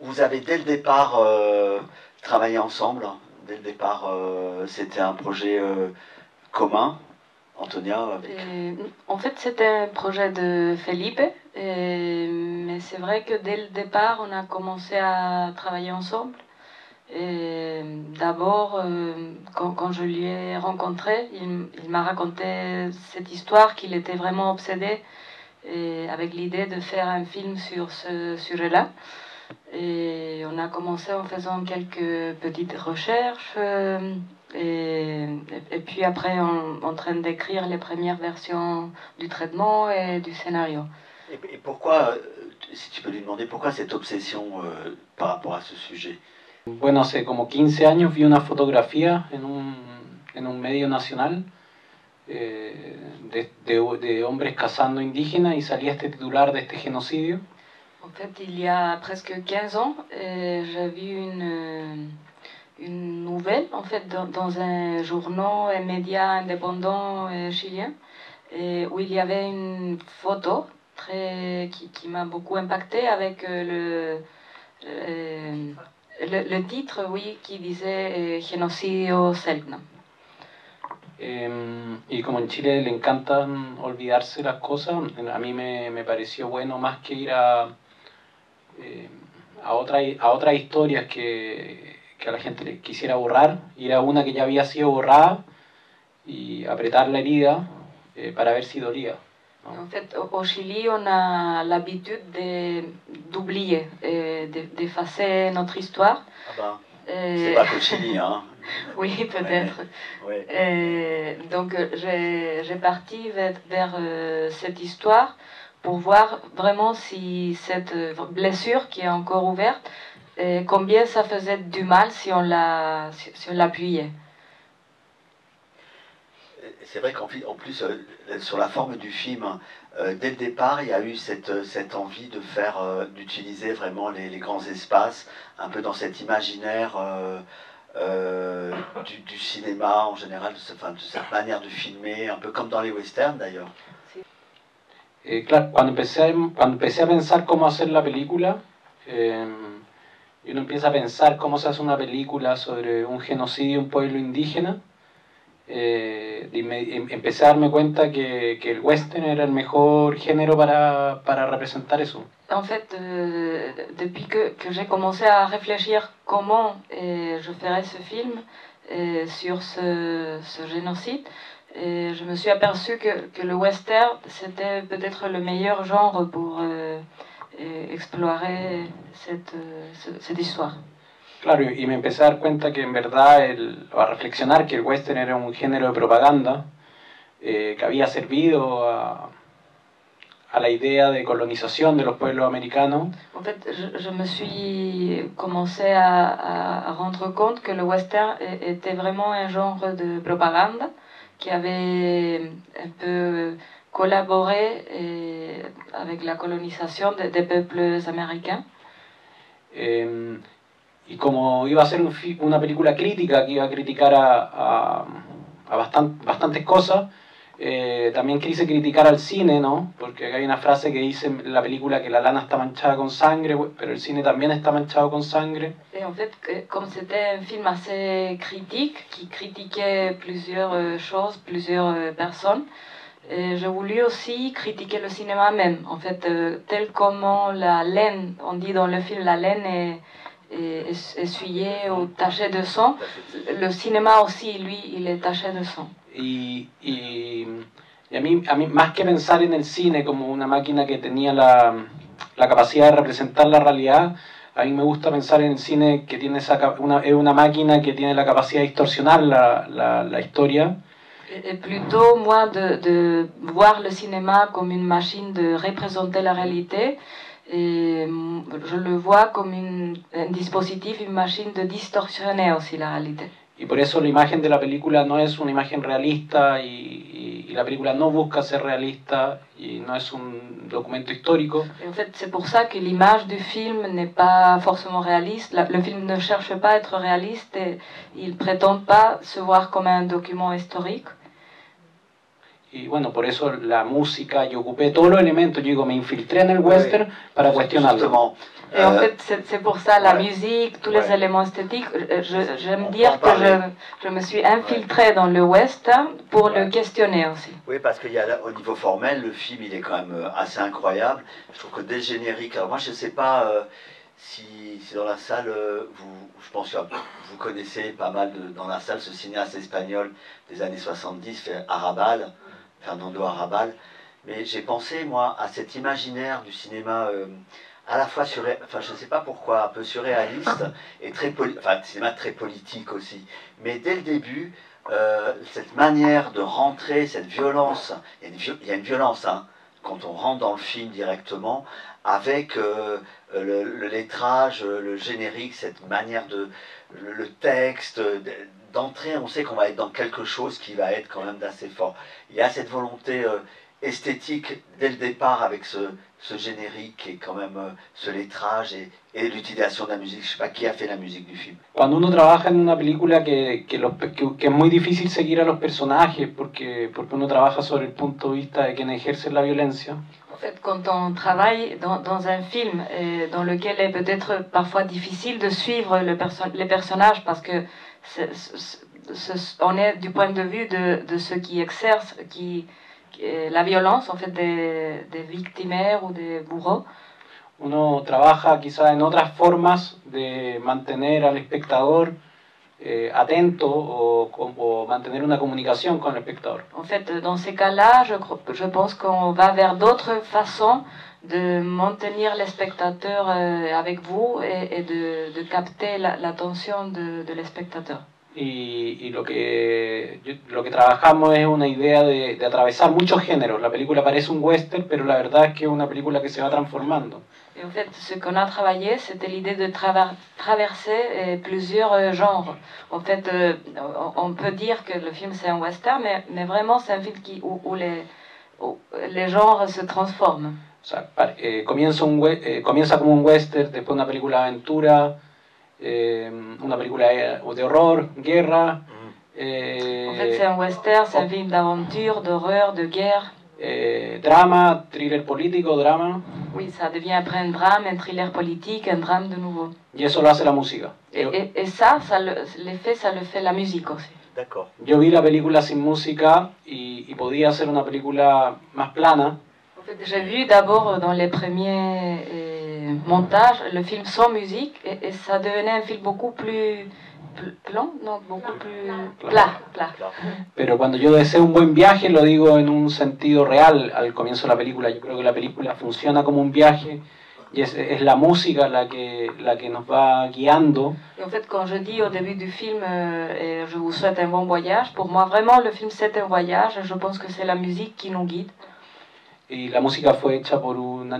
Vous avez dès le départ travaillé ensemble. Dès le départ, c'était un projet commun, Antonia avec... En fait, c'était un projet de Felipe, mais c'est vrai que dès le départ, on a commencé à travailler ensemble. D'abord, quand je lui ai rencontré, il m'a raconté cette histoire qu'il était vraiment obsédé avec l'idée de faire un film sur ce sujet-là. Et on a commencé en faisant quelques petites recherches et puis après en train d'écrire les premières versions du traitement et du scénario. Et pourquoi, si tu peux lui demander, pourquoi cette obsession par rapport à ce sujet? Bueno, hace como 15 años vi una fotografía en un medio nacional de hombres cazando indígenas y salía este titular de este genocidio. En fait, il y a presque 15 ans, j'ai vu une nouvelle en fait, dans un journal et média indépendant chilien où il y avait une photo qui m'a beaucoup impacté avec le titre, oui, qui disait Genocidio Selknam. Y como en Chile le encantan olvidarse las cosas, a mí me pareció bueno más que ir a otras historias que a la gente le quisiera borrar, ir a una que ya había sido borrada y apretar la herida para ver si dolía. ¿No? En fait, au Chili, on a l'habitude d'oublier, d'effacer notre histoire. Ah ben, c'est pas qu'au Chili, hein. Oui, peut-être. Ouais. Donc, j'ai parti vers cette histoire pour voir vraiment si cette blessure qui est encore ouverte, combien ça faisait du mal si on l'appuyait. C'est vrai qu'en plus, sur la forme du film, dès le départ, il y a eu cette envie de d'utiliser vraiment les grands espaces, un peu dans cet imaginaire du cinéma en général, de cette manière de filmer, un peu comme dans les westerns d'ailleurs. Claro, cuando empecé a pensar cómo hacer la película, y uno empieza a pensar cómo se hace una película sobre un genocidio de un pueblo indígena, empecé a darme cuenta que el western era el mejor género para representar eso. En fait, depuis que j'ai commencé à réfléchir comment je ferais ce film sur ce génocide, je me suis aperçu que le western, c'était peut-être le meilleur genre pour explorer cette histoire. Claro, y me empecé a dar cuenta que en verdad, a reflexionar que el western era un género de propaganda que había servido a la idea de colonización de los pueblos americanos. En fait, je me suis commencé à rendre compte que le western était vraiment un genre de propagande qui avait un peu collaboré avec la colonisation des peuples américains. Y como iba a ser una película crítica, que iba a criticar a bastantes cosas, también quise criticar al cine, ¿no? Porque acá hay una frase que dice en la película que la lana está manchada con sangre, pero el cine también está manchado con sangre. Et en fait, comme c'était un film assez critique, qui critiquait plusieurs choses, plusieurs personnes, j'ai voulu aussi critiquer le cinéma même. En fait, tel comment la laine, on dit dans le film, la laine est essuyé ou taché de sang. Le cinéma aussi, lui, il est taché de sang. Y a mí, más que pensar en el cine como una máquina que tenía la capacidad de representar la realidad, a mí me gusta pensar en el cine que tiene es una máquina que tiene la capacidad de distorsionar la historia. Et plutôt, moi, de voir le cinéma comme une machine de représenter la réalité. Et je le vois comme un dispositif, une machine de distorsionner aussi la réalité. Y por eso la imagen de la película no es una imagen realista y la película no busca ser realista y no es un documento histórico. Et en fait, c'est pour ça que l'image du film n'est pas forcément réaliste. Le film ne cherche pas à être réaliste et il ne prétend pas se voir comme un document historique. y bueno, por eso la música, yo ocupé todos los elementos, yo digo, me infiltré en el western para cuestionarlo. Justement, Et en fait, c'est pour ça, la ouais. musique, tous Ouais. les éléments esthétiques, j'aime On dire peut en que parler. je me suis infiltrée dans le western pour Ouais. le questionner aussi. oui, parce qu'il y a au niveau formel, le film il est quand même assez incroyable. Je trouve que dès le générique, alors moi je ne sais pas si dans la salle, je pense que vous connaissez pas mal dans la salle ce cinéaste espagnol des années 70, Arrabal, Fernando Arrabal. Mais j'ai pensé moi à cet imaginaire du cinéma à la fois je ne sais pas pourquoi, un peu surréaliste et cinéma très politique aussi. Mais dès le début, cette manière de rentrer, cette violence, il y a une violence hein, quand on rentre dans le film directement, avec le lettrage, le générique, cette manière le texte, d'entrer, on sait qu'on va être dans quelque chose qui va être quand même d'assez fort. Il y a cette volonté esthétique dès le départ avec ce générique et quand même ce lettrage et l'utilisation de la musique. Je ne sais pas qui a fait la musique du film. Cuando uno trabaja en una película que es muy difícil seguir a los personajes porque uno trabaja sobre el punto de vista de quien ejerce la violencia. En fait, quand on travaille dans un film dans lequel il est peut-être parfois difficile de suivre les personnages parce que on est du point de vue de ceux qui exercent la violence en fait des victimaires ou des bourreaux. Uno trabaja quizá en otras formas de mantener al espectador atento o mantener una comunicación con el espectador. En fait, dans ces cas-là, je pense qu'on va vers d'autres façons de maintenir les spectateurs avec vous et de capter l'attention de les spectateurs. Y lo que trabajamos es una idea de atravesar muchos géneros. La película parece un western, pero la verdad es que es una película que se va transformando. Et en fait, ce qu'on a travaillé, c'était l'idée de traverser plusieurs genres. En fait, on peut dire que le film c'est un western, mais vraiment c'est un film où les genres se transforment. O sea, comienza como un western, después una película de aventura, una película de horror, guerra. En fait, c'est un western, c'est un film d'aventure, d'horreur, de guerre. Drama, thriller político, drama. Oui, ça devient après un drame, un thriller politique, un drame de nouveau. Y eso lo hace la música. Et ça le fait la musique aussi. D'accord. Yo vi la película sin música y podía hacer una película más plana. En fait, j'ai vu d'abord dans les premiers montages le film sans musique et ça devenait un film beaucoup plus plan, no, beaucoup plus plat. Pero cuando yo deseo un buen viaje lo digo en un sentido real al comienzo de la película. Yo creo que la película funciona como un viaje y es la música la que nos va guiando. Et en fait, quand je dis au début du film je vous souhaite un bon voyage, pour moi vraiment le film c'est un voyage et je pense que c'est la musique qui nous guide. Y la música fue hecha por un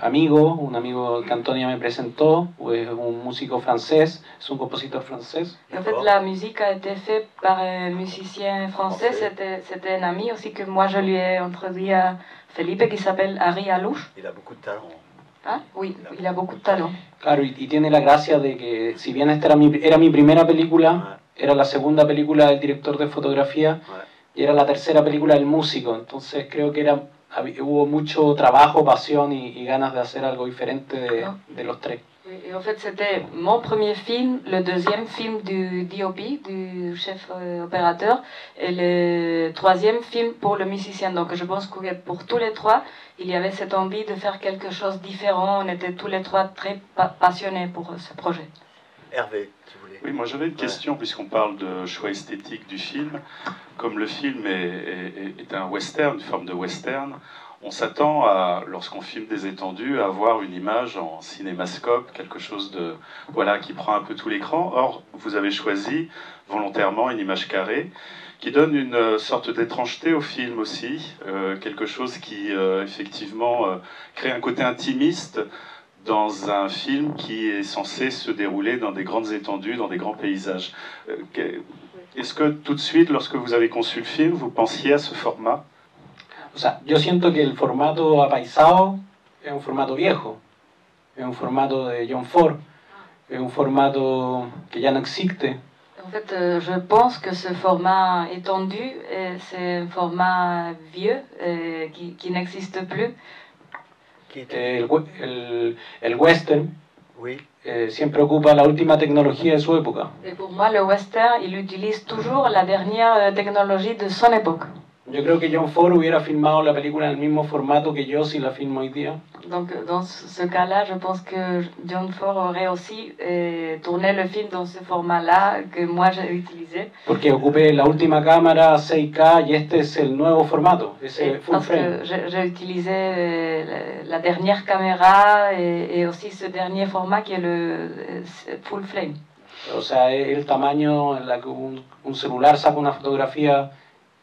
amigo que Antonia me presentó, es un músico francés, es un compositor francés. En fait, la musique a été faite par un musicien français, c'était un ami aussi que moi je lui ai introduit à Felipe qui s'appelle Harry Alouche. Il a beaucoup de talent. Ah, oui, il a beaucoup de talent. Claro, y tiene la gracia de que si bien esta era mi primera película, era la segunda película del director de fotografía, y era la tercera película del músico, entonces creo que hubo mucho trabajo, pasión y ganas de hacer algo diferente de los tres. Et en fait, c'était mon premier film, le deuxième film du DOP, du chef opérateur, et le troisième film pour le musicien. Donc je pense que pour tous les trois, il y avait cette envie de faire quelque chose de différent. On était tous les trois très passionnés pour ce projet. Hervé, tu voulais... Oui, moi j'avais une question, puisqu'on parle de choix esthétique du film. Comme le film est un western, une forme de western, on s'attend à, lorsqu'on filme des étendues, à avoir une image en cinémascope, quelque chose de, voilà, qui prend un peu tout l'écran. Or, vous avez choisi volontairement une image carrée qui donne une sorte d'étrangeté au film aussi, quelque chose qui effectivement crée un côté intimiste dans un film qui est censé se dérouler dans des grandes étendues, dans des grands paysages. Est-ce que tout de suite, lorsque vous avez conçu le film, vous pensiez à ce format? O sea, yo siento que el formato apaisado es un formato viejo, es un formato de John Ford, es un formato que ya no existe. En fait, je pense que ce format étendu, c'est un format vieux qui n'existe plus. El western Oui. siempre ocupa la última tecnología de su época. Et pour moi, le western, il utilise toujours la dernière technologie de son époque. Yo creo que John Ford hubiera filmado la película en el mismo formato que yo si la filmo hoy día. Donc, dans ce cas-là, je pense que John Ford aurait aussi tourné le film dans ce format-là que moi j'ai utilisé. Porque ocupé la última cámara 6K y este es el nuevo formato, ese full Parce frame. que j'ai utilisé la dernière caméra et aussi ce dernier format qui est le full frame. O sea, es el tamaño en la que un celular saca una fotografía,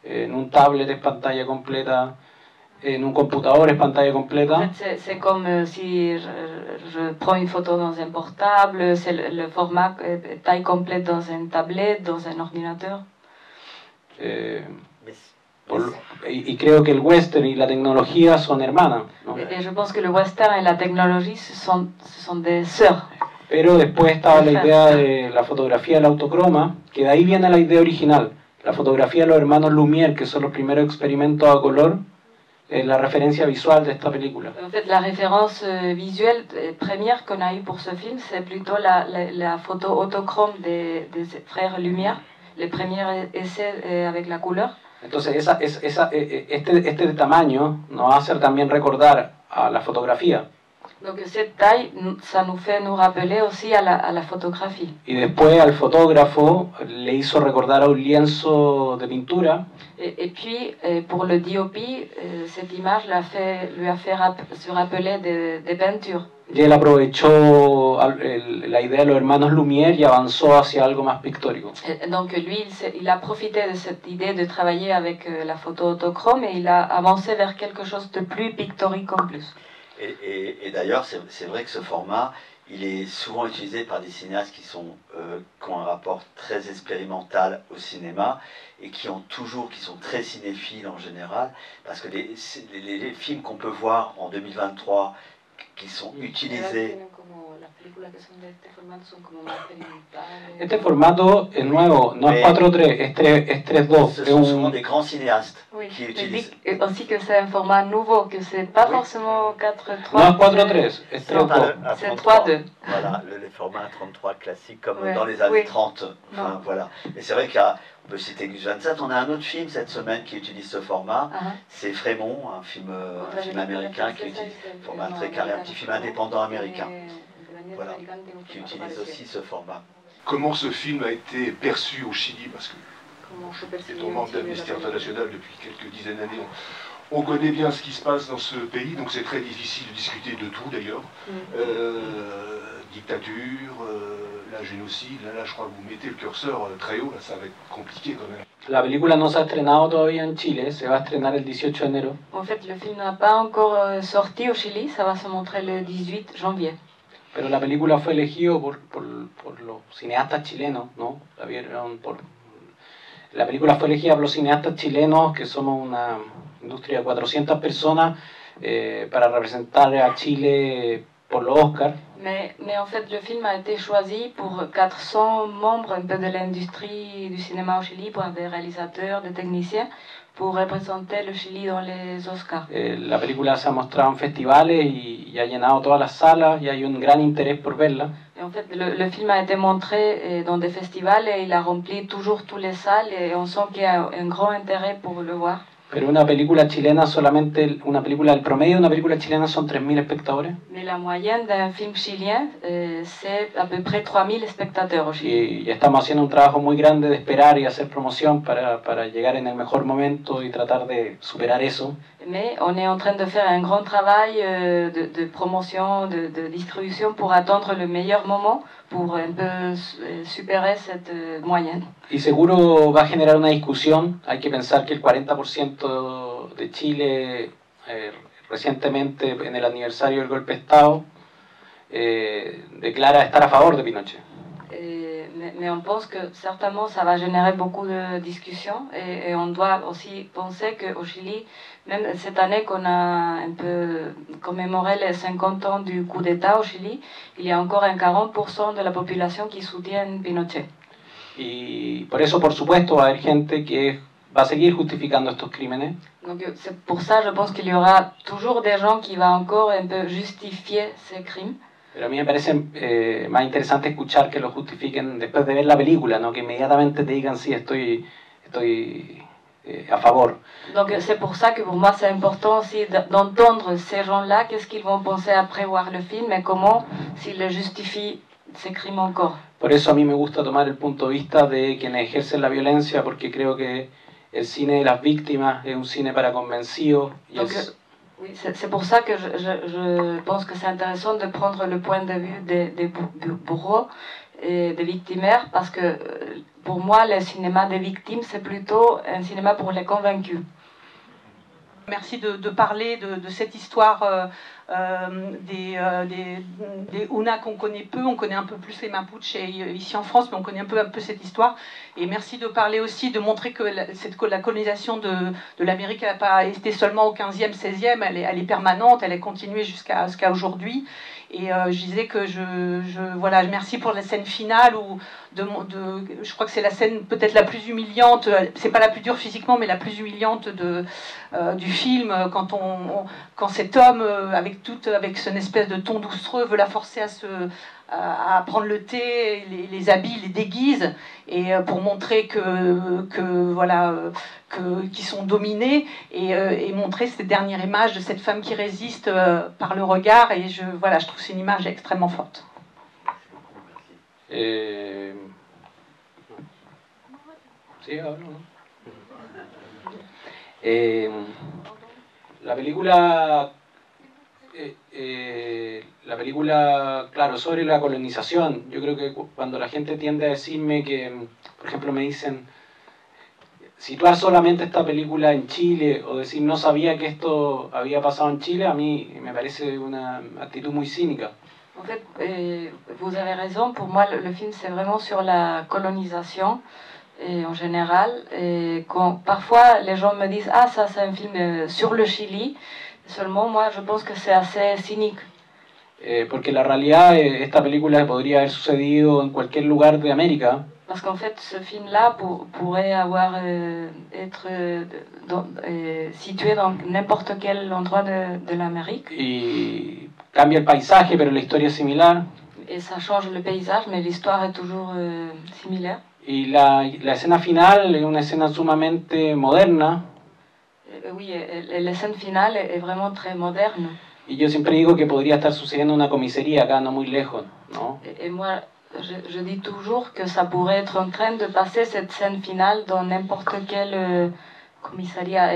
en un tablet es pantalla completa, en un computador es pantalla En completa. fait, c'est comme si je prends une photo dans un portable, c'est le format taille complète dans une tablette, dans un ordinateur. Y creo que el western y la tecnología son hermanas, ¿no? Et je pense que le western et la technologie, ce sont des sœurs. Pero después estaba la idea de la fotografía del autocroma, que de ahí viene la idea original. La fotografía de los hermanos Lumière, que son los primeros experimentos a color, la referencia visual de esta película. En fait, la référence visuelle première qu'on a eue pour ce film, c'est plutôt la photo autochrome des frères Lumière, les premiers essais avec la couleur. Entonces, este tamaño nos va a hacer también recordar a la fotografía. Donc cette taille, ça nous fait nous rappeler aussi à la photographie. Y después al fotógrafo le hizo recordar a un lienzo de pintura. Et puis, pour le DOP, cette image lui a fait se rappeler des peintures. Y él aprovechó la idea de los hermanos Lumière y avanzó hacia algo más pictórico. Et donc lui, il a profité de cette idée de travailler avec la photo autochrome et il a avancé vers quelque chose de plus pictorique en plus. Et d'ailleurs, c'est vrai que ce format, il est souvent utilisé par des cinéastes qui ont un rapport très expérimental au cinéma et qui sont très cinéphiles en général, parce que les films qu'on peut voir en 2023 qui sont utilisés. Este formato es nuevo, no es 4:3, es 3:2. Ce sont souvent des grands cinéastes qui utilisent. Et aussi que c'est un format nouveau, que c'est pas forcément 4:3. No es 4:3, es 3:2. C'est 3:2. Voilà, le format 33 classique comme dans les années 30. Enfin, voilà. Et c'est vrai qu'on peut citer Gus Van Sant. On a un autre film cette semaine qui utilise ce format. C'est Frémont, un film américain qui utilise un format très carré, un petit film indépendant américain. Voilà, qui utilise aussi ce format. Comment ce film a été perçu au Chili? Parce que, étant membre d'Amnesty International depuis quelques dizaines d'années, on connaît bien ce qui se passe dans ce pays, donc c'est très difficile de discuter de tout d'ailleurs. Dictature, la génocide, là je crois que vous mettez le curseur très haut, là ça va être compliqué quand même. La película no se ha estrenado todavía en Chile, se va a estrenar el 18 de enero. En fait, le film n'a pas encore sorti au Chili, ça va se montrer le 18 janvier. Pero la película fue elegida por los cineastas chilenos, ¿no? La película fue elegida por los cineastas chilenos, que somos una industria de 400 personas, para representar a Chile por los Oscars. Mais en fait, le film a été choisi pour 400 membres un peu de l'industrie du cinéma au Chili, pour des réalisateurs, des techniciens, pour représenter le Chili dans les Oscars. La película se ha mostrado en festivales y ha llenado todas las salas y hay un gran interés por verla. Et en fait, le film a été montré dans des festivals et il a rempli toujours toutes les salles et on sent qu'il y a un grand intérêt pour le voir. Pero una película chilena, solamente una película, el promedio de una película chilena son 3.000 espectadores. Mais la moyenne d'un film chilien, c'est à peu près 3000 spectateurs au Chili. Y estamos haciendo un trabajo muy grande de esperar y hacer promoción para llegar en el mejor momento y tratar de superar eso. Mais on est en train de faire un grand travail de promotion, de distribution pour attendre le meilleur moment, pour un peu superar cette moyenne. Y seguro va a generar una discusión. Hay que pensar que el 40% de Chile recientemente, en el aniversario del golpe de Estado, declara estar a favor de Pinochet. Mais on pense que certainement ça va générer beaucoup de discussions et on doit aussi penser qu'au Chili, même cette année qu'on a un peu commémoré les 50 ans du coup d'État au Chili, il y a encore un 40% de la population qui soutient Pinochet. Y por eso, por supuesto, va a haber gente que va a seguir justificando estos crímenes. Donc c'est pour ça, je pense qu'il y aura toujours des gens qui vont encore un peu justifier ces crimes. Pero a mí me parece más interesante escuchar que lo justifiquen después de ver la película, ¿no? Que inmediatamente te digan sí, estoy a favor. Donc c'est pour ça que pour moi c'est important aussi d'entendre ces gens-là, qu'est-ce qu'ils vont penser après voir le film et comment s'ils justifient ces crimes encore. Por eso a mí me gusta tomar el punto de vista de quienes ejercen la violencia, porque creo que el cine de las víctimas es un cine para convencidos. Donc, oui, c'est pour ça que je pense que c'est intéressant de prendre le point de vue des bourreaux et des victimaires, parce que pour moi, le cinéma des victimes, c'est plutôt un cinéma pour les convaincus. Merci de parler de cette histoire des Huna qu'on connaît peu. On connaît un peu plus les Mapuches ici en France, mais on connaît un peu cette histoire. Et merci de parler aussi, de montrer que la colonisation de l'Amérique n'a pas été seulement au 15e, 16e, elle est permanente, elle est continuée jusqu'à aujourd'hui. Et je disais que voilà, merci pour la scène finale où je crois que c'est la scène peut-être la plus humiliante, c'est pas la plus dure physiquement, mais la plus humiliante du film, quand cet homme avec son espèce de ton doucereux veut la forcer à prendre le thé, les habille, les déguise, et pour montrer qu'ils sont dominés, et montrer cette dernière image de cette femme qui résiste par le regard, et je trouve que c'est une image extrêmement forte. La película, claro, sobre la colonización, yo creo que cuando la gente tiende a decirme que, por ejemplo, me dicen, situar solamente esta película en Chile o decir no sabía que esto había pasado en Chile, a mí me parece una actitud muy cínica. En fait, vous avez raison, pour moi le film c'est vraiment sur la colonisation en général, et quand parfois les gens me disent ah ça c'est un film sur le Chili, seulement moi je pense que c'est assez cynique. Porque la realidad, esta película podría haber sucedido en cualquier lugar de América. Parce qu'en fait, ce film-là pourrait être situé dans n'importe quel endroit de l'Amérique. Y cambia el paisaje, pero la historia es similar. Et ça change le paysage, mais l'histoire est toujours similaire. Y la escena final es una escena sumamente moderna. Oui, la scène finale est vraiment très moderne. Y yo siempre digo que podría estar sucediendo en una comisaría acá, no muy lejos, ¿no? Et moi, je dis toujours que ça pourrait être en train de passer cette scène finale dans n'importe quel commissariat,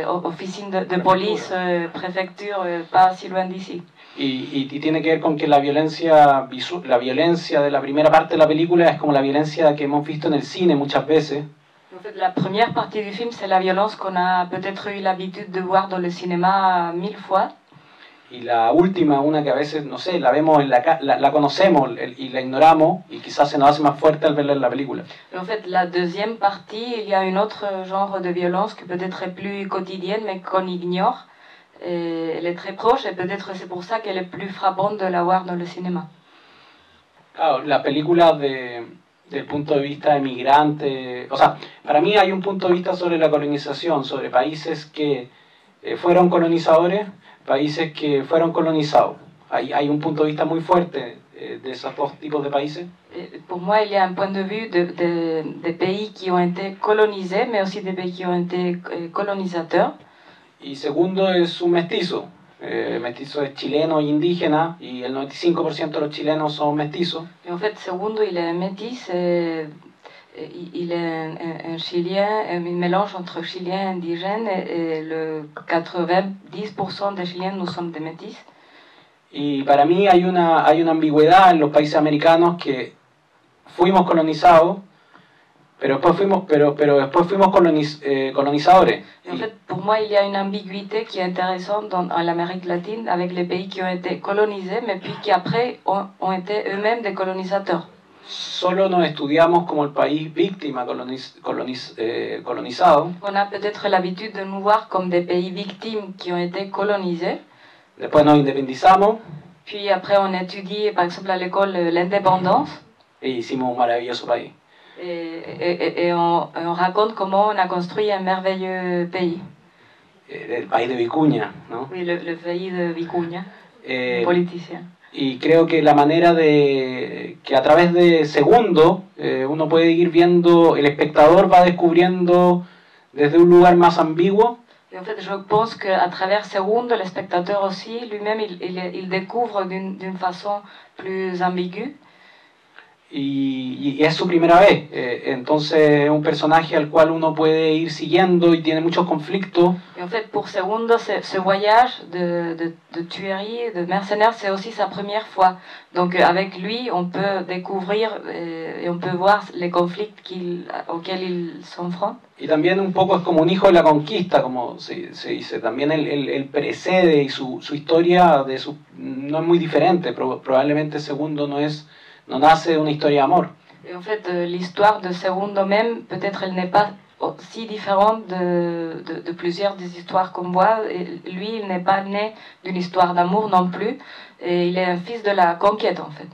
officine de police, préfecture, pas si loin d'ici. Y tiene que ver con que la violencia de la primera parte de la película es como la violencia que hemos visto en el cine muchas veces. En fait, la première partie du film, c'est la violence qu'on a peut-être eu l'habitude de voir dans le cinéma 1000 fois. Y la última, una que a veces, no sé, la vemos, la conocemos y la ignoramos, y quizás se nos hace más fuerte al verla en la película. En fait, la deuxième partie, il y a un autre genre de violence qui peut-être est plus quotidienne, mais qu'on ignore. Et elle est très proche, et peut-être c'est pour ça qu'elle est plus frappante de la voir dans le cinéma. Claro, la película del punto de vista de migrante, o sea, para mí hay un punto de vista sobre la colonización, sobre países que fueron colonizadores, países que fueron colonizados. Hay un punto de vista muy fuerte de esos dos tipos de países. Pour moi, il y a un point de vue des pays qui ont été colonisés, mais aussi des pays qui ont été colonisateurs. Y segundo es un mestizo. Mestizo es chileno e indígena, y el 95% de los chilenos son mestizos. Et en fait, segundo, il est métis, il est un Chilien, un mélange entre Chilien et indigène, et le 90% des Chiliens, nous sommes des métis. Y para mí hay una ambigüedad en los países americanos que fuimos colonizados, pero después fuimos colonizadores. Et en fait, pour moi, il y a une ambiguïté qui est intéressante en l'Amérique latine, avec les pays qui ont été colonisés, mais puis qui après ont été eux-mêmes des colonisateurs. Solo nos estudiamos como el país víctima colonizado. On a peut-être l'habitude de nous voir comme des pays victimes qui ont été colonisés. Después nos independizamos. Puis après, on étudie, par exemple, à l'école, l'indépendance. Y hicimos un maravilloso país. Et on raconte comment on a construit un merveilleux pays. El país de Vicuña, ¿no? Oui, le pays de Vicuña, politicien. Y creo que la manera de que a través de Segundo uno puede ir viendo, el espectador va descubriendo desde un lugar más ambiguo. Et en fait, je pense qu'à travers Segundo, le spectateur aussi, lui-même, il découvre d'une façon plus ambiguë. Y es su primera vez, entonces es un personaje al cual uno puede ir siguiendo y tiene muchos conflictos. Et en fait, pour Segundo, ce voyage de tuerie, de mercenaires, c'est aussi sa première fois. Donc avec lui, on peut découvrir et on peut voir les conflits auxquels il s'enfronte. Y también un poco es como un hijo de la conquista, como se dice. También él precede y su historia no es muy diferente. Probablemente Segundo no nace de una historia de amor. Et en fait, l'histoire de Segundo même, peut-être elle n'est pas si différente de plusieurs des histoires qu'on voit. Et lui, il n'est pas né d'une histoire d'amour non plus. Et il est un fils de la conquête, en fait.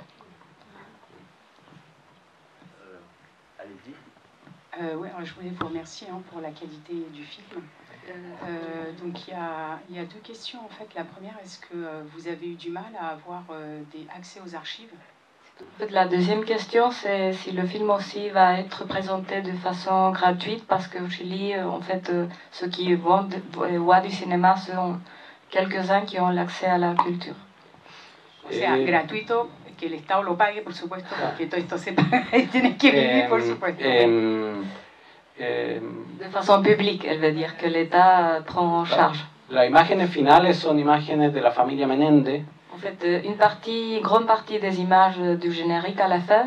Oui, alors je voulais vous remercier pour la qualité du film. Donc il y a deux questions en fait. La première, est-ce que vous avez eu du mal à avoir accès aux archives? En fait, la deuxième question, c'est si le film aussi va être présenté de façon gratuite, parce qu'au Chili, en fait, ceux qui voient du cinéma sont quelques-uns qui ont l'accès à la culture. O sea, gratuito, que el Estado lo pague, por supuesto, porque todo esto se paga y tienes que vivir, por supuesto. De façon publique, elle veut dire que l'État prend en charge. Las imágenes finales son imágenes de la familia Menéndez. En fait, une grande partie des images du générique à la fin,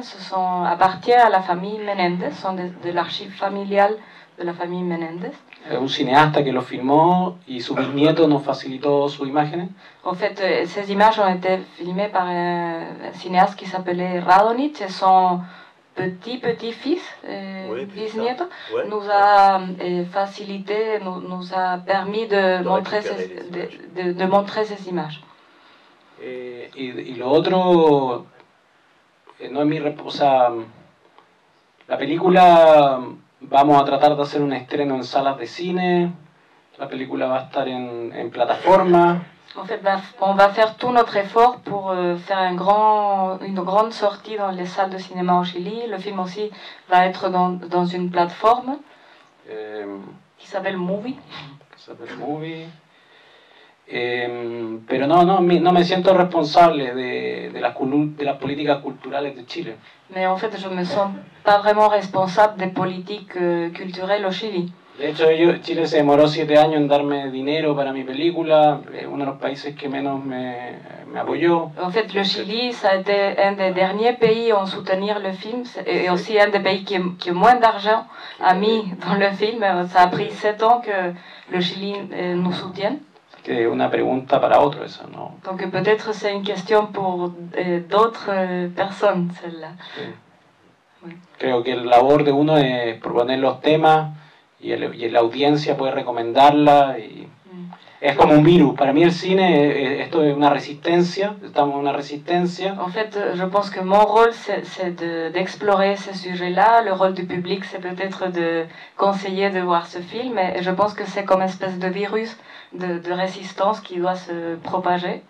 appartient à la famille Menéndez, sont de l'archive familiale de la famille Menéndez. Un cinéaste que lo filmó y su bisnieto nos facilitó sus imágenes. En fait, ces images ont été filmées par un cinéaste qui s'appelait Radonjic, et son petit-fils, bisnieto, nous a facilité, nous a permis de montrer ces images. Y lo otro, no es mi responsabilidad. La película, vamos a tratar de hacer un estreno en salas de cine. La película va a estar en plataforma. En fait, on va faire tout notre effort pour faire une grande sortie dans les salles de cinéma au Chili. Le film aussi va être dans une plateforme qui s'appelle Movie. Pero no me siento responsable de las políticas culturales de Chile. Mais en fait, je me sens pas vraiment responsable des politiques culturelles au Chili. De hecho, Chile se demoró 7 años en darme dinero para mi película, uno de los países que menos me apoyó. En fait, le Chili, ça a été un des derniers pays à soutenir le film, et aussi un des pays qui a moins d'argent a mis dans le film. Ça a pris 7 ans que le Chili nous soutienne. Que una pregunta para otro eso, ¿no? Donc peut-être c'est une question pour d'autres personnes, celle-là. Sí. Oui. Creo que la labor de uno es proponer los temas y la audiencia puede recomendarla. Es como un virus. Para mí el cine, esto es una resistencia, estamos en una resistencia. En fait, je pense que mon rôle, c'est d'explorer ce sujet-là. Le rôle du public, c'est peut-être de conseiller de voir ce film. Et je pense que c'est comme une espèce de virus de résistance qui doit se propager.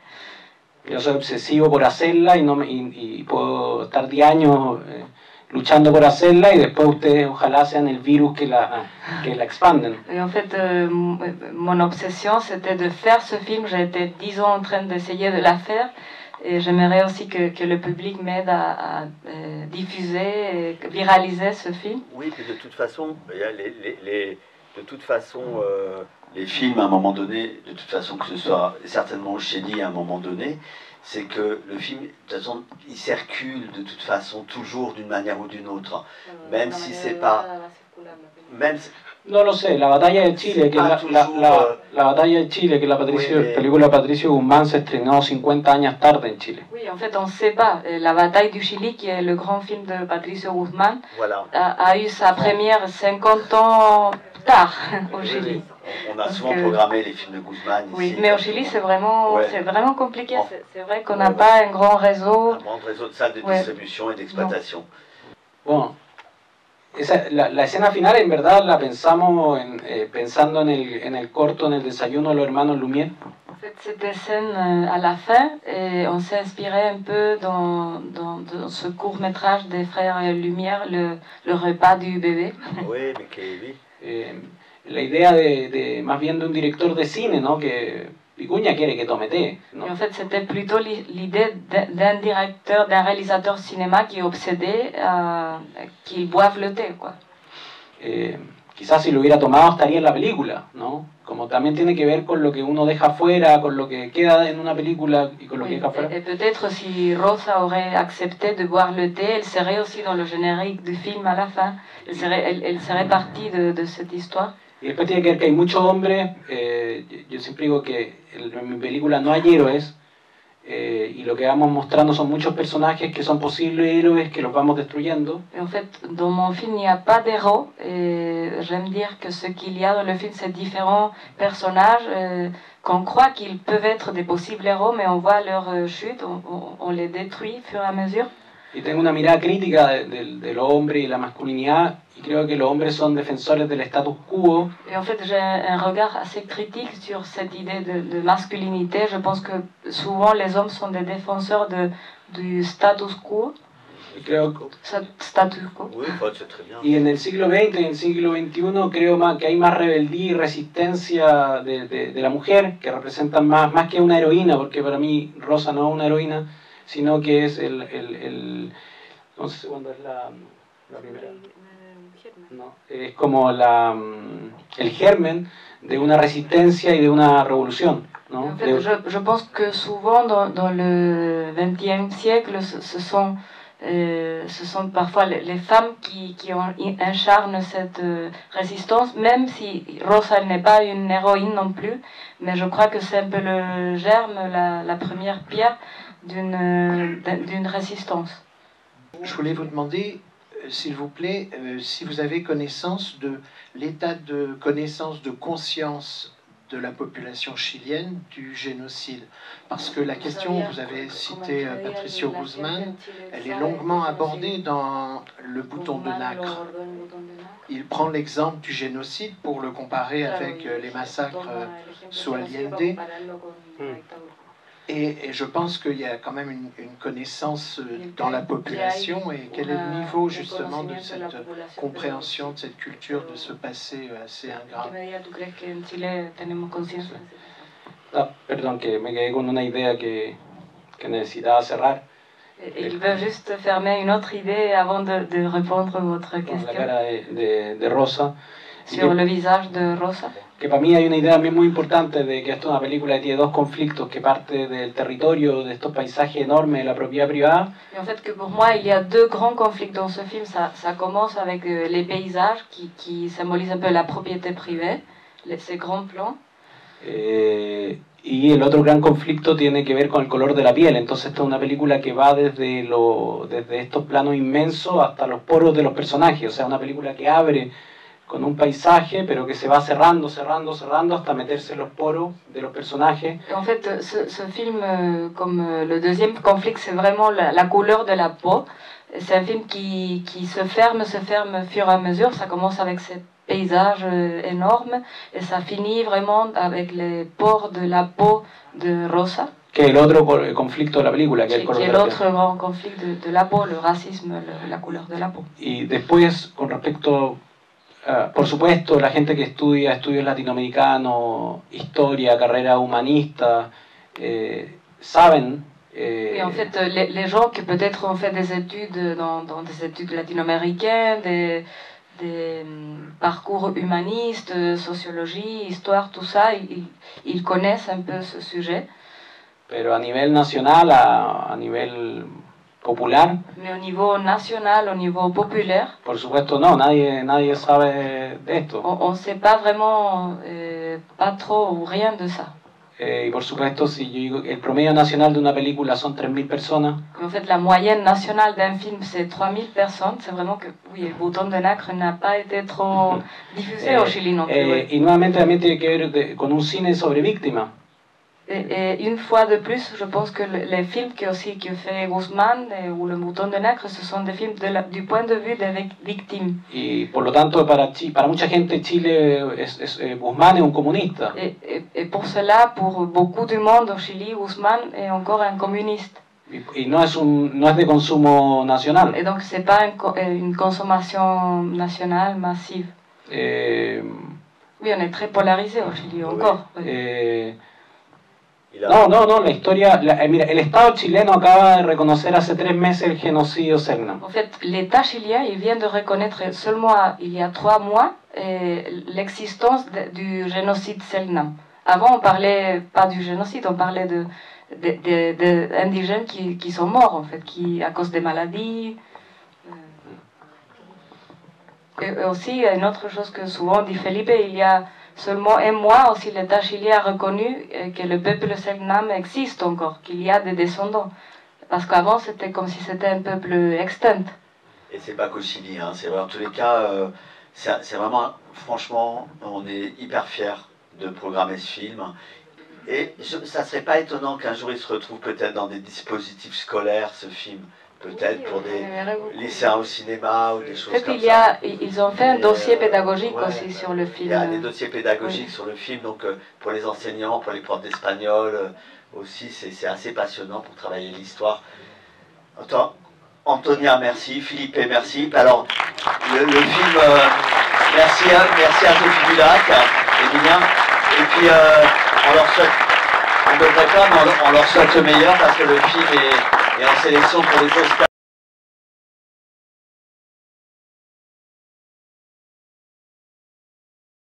Yo soy obsesivo por hacerla y puedo estar 10 años luchando por hacerla y después ustedes ojalá sean el virus que la expanden. Et en fait, mon obsession, c'était de faire ce film. J'ai été 10 ans en train d'essayer de la faire. Et j'aimerais aussi que le public m'aide à diffuser et viraliser ce film. Oui, puis de toute façon, les films, à un moment donné, de toute façon, que ce soit certainement au Chili à un moment donné, c'est que le film, de toute façon, il circule de toute façon toujours d'une manière ou d'une autre, même si c'est pas... No lo sé, la batalla de Chile, que la batalla de Chile, que la película de Patricio Guzmán se estrenó 50 años tarde en Chile. Oui, en fait, on ne sait pas. La bataille du Chili, qui est le grand film de Patricio Guzmán, a eu sa première 50 ans tard au Chili. On a souvent programmé les films de Guzmán ici. Oui, mais au Chili, c'est vraiment compliqué. C'est vrai qu'on n'a pas un grand réseau. Un grand réseau de salles de distribution et d'exploitation. Bon. la escena final en verdad la pensamos pensando en el corto, en el desayuno de los hermanos Lumière. En fait, cette scène à la fin, on s'est inspiré un peu dans ce court-métrage des frères Lumière, le repas du bébé. Oui, mais oui. La idea más bien de un director de cine, ¿no? Que Vicuña quiere que tome té, ¿no? Et en fait, c'était plutôt l'idée d'un directeur, d'un réalisateur cinéma qui est obsédé à qu'il boive le thé, quoi. Quizás si lo hubiera tomado estaría en la película, ¿no? Como también tiene que ver con lo que uno deja fuera, con lo que queda en una película y con lo que deja fuera. Et peut-être si Rosa aurait accepté de boire le thé, elle serait aussi dans le générique du film à la fin. Elle serait partie de cette histoire. Y después tiene que ver que hay muchos hombres, yo siempre digo que en mi película no hay héroes, y lo que vamos mostrando son muchos personajes que son posibles héroes que los vamos destruyendo. Et en fait, dans mon film, il n'y a pas d'héros, et j'aime dire que ce qu'il y a dans le film, c'est différents personnages qu'on croit qu'ils peuvent être des possibles héros, mais on voit leur chute, on les détruit au fur et à mesure. Y tengo una mirada crítica de los hombres y la masculinidad, y creo que los hombres son defensores del status quo. Et en fait, j'ai un regard assez critique sur cette idée de masculinité. Je pense que souvent les hommes sont des défenseurs du status quo. Y creo, Status quo. Oui, c'est très bien. Y en el siglo XX y en el siglo XXI creo más que hay más rebeldía y resistencia de la mujer, que representan más que una heroína, porque para mí Rosa no es una heroína, sino que es no sé cuándo es la primera. No, es como el germen de una resistencia y de una revolución, ¿no? En fait, je pense que souvent dans le XXe siècle, ce sont parfois les femmes qui incarnent cette résistance, même si Rosa n'est pas une héroïne non plus, mais je crois que c'est un peu le germe, la première pierre d'une résistance. Je voulais vous demander, s'il vous plaît, si vous avez connaissance de l'état de connaissance, de conscience de la population chilienne du génocide. Parce que la question, vous avez cité Patricio Guzmán, elle est longuement abordée dans Le bouton de nacre. Il prend l'exemple du génocide pour le comparer avec les massacres sous Allende. Et je pense qu'il y a quand même une connaissance dans la population, et quel est le niveau justement de cette compréhension, de cette culture, de ce passé assez ingrat. Perdón, que me quedé con una idea que necesitaba cerrar. Il veut juste fermer une autre idée avant de répondre à votre question. La cara de Rosa. Sur le visage de Rosa. Que para mí hay una idea también muy importante de que esto es una película que tiene dos conflictos, que parte del territorio, de estos paisajes enormes, de la propiedad privada. Et en fait, que pour moi, il y a deux grands conflits dans ce film. Ça commence avec les paysages qui symbolisent un peu la propriété privée, ces grands plans. Y el otro gran conflicto tiene que ver con el color de la piel. Entonces esta es una película que va desde estos planos inmensos hasta los poros de los personajes. O sea, una película que abre con un paisaje, pero que se va cerrando hasta meterse en los poros de los personajes. En fait, ce film, comme le deuxième conflit, c'est vraiment la couleur de la peau. C'est un film qui se ferme au fur et à mesure. Ça commence avec ces paysages énormes et ça finit vraiment avec les pores de la peau de Rosa. Que es el otro conflicto de la película, que es el color de la piel. Qui est l'autre grand conflit de la peau, le racisme, la couleur de la peau. Y después, con respecto... por supuesto, la gente que estudia estudios latinoamericanos, historia, carrera humanista, saben... Et en fait, les gens qui peut-être ont fait des études dans des études latino-américaines, des parcours humanistes, sociologie, histoire, tout ça, ils connaissent un peu ce sujet. Pero a nivel nacional, a nivel popular. Mais au niveau national, au niveau populaire. Por supuesto no, nadie sabe de esto. On ne sait pas vraiment, pas trop ou rien de ça. Y por supuesto, si yo digo el promedio nacional de una película son 3.000 personas. En fait, la moyenne nationale d'un film, c'est 3.000 personnes. C'est vraiment que, oui, El bouton de nacre n'a pas été trop diffusé au Chili non plus. Y nuevamente también tiene que ver con un cine sobre víctimas. Et une fois de plus, je pense que les films que fait Guzmán ou Le Mouton de Nacre, ce sont des films du point de vue des victimes. Y por lo tanto, para mucha gente Chile, Guzmán es un comunista. Et pour cela, pour beaucoup du monde au Chili, Guzmán est encore un communiste. Y no es de consumo nacional. Et donc, ce n'est pas une consommation nationale massive. Oui, on est très polarisé au Chili, encore. No, la historia... mira, el Estado chileno acaba de reconocer hace 3 meses el genocidio Selknam. En fait, l'État chilien, il vient de reconnaître seulement il y a 3 mois l'existence du génocide Selknam. Avant, on parlait pas du génocide, on parlait d'indigènes qui sont morts, en fait, à cause des maladies. Et aussi, une autre chose que souvent dit Felipe, il y a seulement 1 mois aussi l'État chilien a reconnu que le peuple Selknam existe encore, qu'il y a des descendants. Parce qu'avant, c'était comme si c'était un peuple extinct. Et c'est pas qu'au Chili, hein, c'est vrai, en tous les cas, c'est vraiment, franchement, on est hyper fiers de programmer ce film. Et ça serait pas étonnant qu'un jour il se retrouve peut-être dans des dispositifs scolaires, ce film. Peut-être pour des lycéens au cinéma ou des choses comme ça. Ils ont fait un dossier pédagogique aussi sur le film. Il y a des dossiers pédagogiques sur le film, donc pour les enseignants, pour les profs d'espagnol aussi, c'est assez passionnant pour travailler l'histoire. Antonia, merci. Philippe, merci. Alors, le film, merci à Sophie Dulac, Emilien. Et puis, on devrait pas, mais on leur souhaite le meilleur parce que le film est en sélection pour les Oscars.